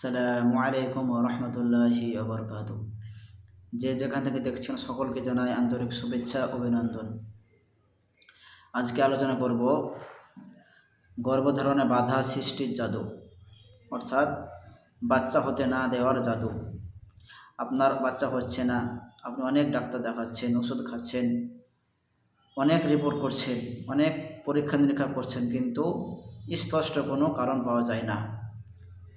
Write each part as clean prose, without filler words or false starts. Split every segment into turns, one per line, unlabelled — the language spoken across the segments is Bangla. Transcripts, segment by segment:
আসসালামু আলাইকুম ওয়া রাহমাতুল্লাহি ওয়া বারাকাতুহু। যে যেখান থেকে দেখছেন সকলকে জানাই আন্তরিক শুভেচ্ছা অভিনন্দন। আজকে আলোচনা করব গর্ভধারণে বাধা সৃষ্টির জাদু, অর্থাৎ বাচ্চা হতে না দেওয়ার জাদু। আপনার বাচ্চা হচ্ছে না, আপনি অনেক ডাক্তার দেখাচ্ছেন, ওষুধ খাচ্ছেন, অনেক রিপোর্ট করছেন, অনেক পরীক্ষা নিরীক্ষা করছেন, কিন্তু স্পষ্ট কোনো কারণ পাওয়া যায় না,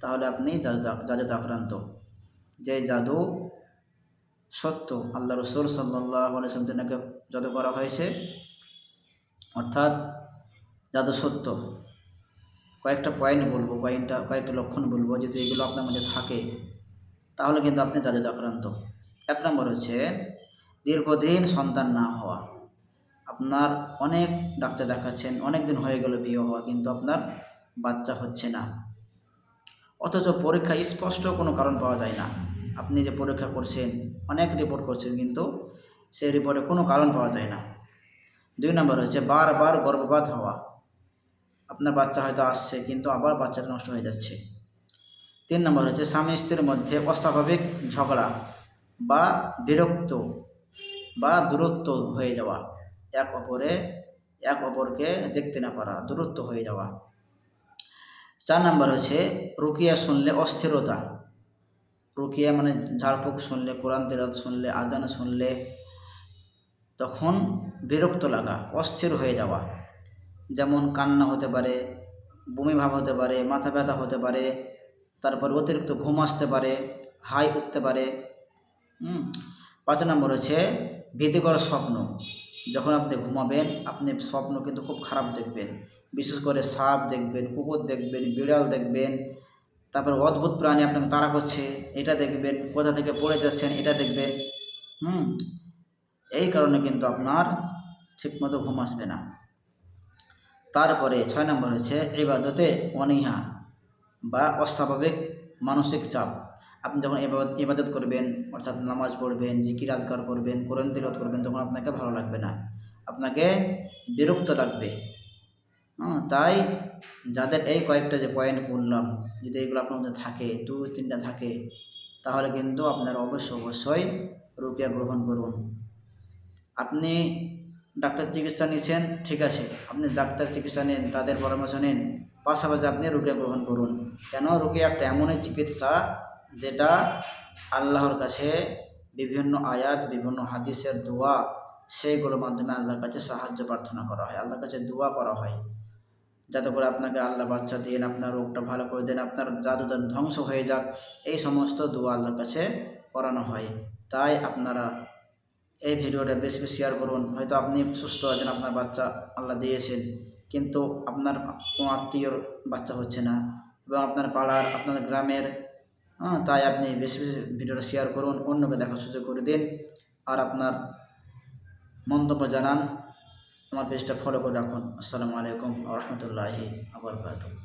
তাহলে আপনি জাদুতে আক্রান্ত। যে জাদু সত্য, আল্লাহ রসুল সাল্লাল্লাহু আলাইহি ওয়াসাল্লাম থেকে জাদু করা হয়েছে, অর্থাৎ জাদু সত্য। কয়েকটা পয়েন্ট বলবো, কয়েকটা লক্ষণ বলবো, যদি এগুলো আপনার মধ্যে থাকে তাহলে কিন্তু আপনি জাদুতে আক্রান্ত। 1 নম্বর হচ্ছে দীর্ঘদিন সন্তান না হওয়া। আপনার অনেক ডাক্তার দেখাচ্ছেন, অনেক দিন হয়ে গেল বিয়ে হওয়া, কিন্তু আপনার বাচ্চা হচ্ছে না, অথচ পরীক্ষায় স্পষ্ট কোনো কারণ পাওয়া যায় না। আপনি যে পরীক্ষা করছেন, অনেক রিপোর্ট করছেন, কিন্তু সেই রিপোর্টে কোনো কারণ পাওয়া যায় না। 2 নম্বর হচ্ছে বারবার গর্ভপাত হওয়া। আপনার বাচ্চা হয়তো আসছে, কিন্তু আবার বাচ্চাটা নষ্ট হয়ে যাচ্ছে। 3 নম্বর হচ্ছে স্বামী স্ত্রীর মধ্যে অস্বাভাবিক ঝগড়া বা বিরক্ত বা দূরত্ব হয়ে যাওয়া, এক অপরকে দেখতে না পারা, দূরত্ব হয়ে যাওয়া। 4 নম্বর হচ্ছে রুকিয়া শুনলে অস্থিরতা। রুকিয়া মানে ঝাড়ফুঁক শুনলে, কোরআন তেলাওয়াত শুনলে, আযান শুনলে তখন বিরক্ত লাগা, অস্থির হয়ে যাওয়া। যেমন কান্না হতে পারে, বমি ভাব হতে পারে, মাথা ব্যথা হতে পারে, তারপর অতিরিক্ত ঘুম আসতে পারে, হাই উঠতে পারে। 5 নম্বর হচ্ছে ভীতিকর স্বপ্ন। যখন আপনি ঘুমাবেন, আপনি স্বপ্ন কিন্তু খুব খারাপ দেখবেন, বিশেষ করে সাপ দেখবেন, কুকুর দেখবেন, বিড়াল দেখবেন, তারপর অদ্ভুত প্রাণী আপনাকে তাড়া করছে এটা দেখবেন, কোথা থেকে পড়ে যাচ্ছেন এটা দেখবেন। এই কারণে কিন্তু আপনার ঠিকমতো ঘুম আসবে না। তারপরে 6 নম্বর হচ্ছে ইবাদতে অনীহা বা অস্বাভাবিক মানসিক চাপ। আপনি যখন ইবাদত করবেন, অর্থাৎ নামাজ পড়বেন, জিকির আজকার করবেন, কোরআন তিলাওয়াত করবেন, তখন আপনাকে ভালো লাগবে না, আপনাকে বিরক্ত লাগবে। তাই যাদের এই কয়েকটা যে পয়েন্ট বললাম, যদি এইগুলো আপনার মধ্যে থাকে, 2-3টা থাকে, তাহলে কিন্তু আপনারা অবশ্যই রুকিয়া গ্রহণ করুন। আপনি ডাক্তার চিকিৎসা নিচ্ছেন, ঠিক আছে, আপনি ডাক্তার চিকিৎসা নিন, তাদের পরামর্শ নিন, পাশাপাশি আপনি রুকিয়া গ্রহণ করুন। কেন? রুকিয়া একটা এমনই চিকিৎসা যেটা আল্লাহর কাছে বিভিন্ন আয়াত, বিভিন্ন হাদিসের দোয়া, সেইগুলোর মাধ্যমে আল্লাহর কাছে সাহায্য প্রার্থনা করা হয়, আল্লাহর কাছে দোয়া করা হয়, যাতে করে আপনাকে আল্লাহ বাচ্চা দিন, আপনার রোগটা ভালো করে দেন, আপনার জাদুদান ধ্বংস হয়ে যাক, এই সমস্ত দোয়া আল্লাহর কাছে করানো হয়। তাই আপনারা এই ভিডিওটা বেশি বেশি শেয়ার করুন। হয়তো আপনি সুস্থ আছেন, আপনার বাচ্চা আল্লাহ দিয়েছেন, কিন্তু আপনার কোনো আত্মীয়র বাচ্চা হচ্ছে না, এবং আপনার পাড়ার, আপনার গ্রামের। তাই আপনি বেশি বেশি ভিডিওটা শেয়ার করুন, অন্যকে দেখার সুযোগ করে দিন, আর আপনার মন্তব্য জানান। আমার পেজটা ফলো করে রাখুন। আসসালামু আলাইকুম ওয়া রাহমাতুল্লাহি ওয়া বারাকাতুহু।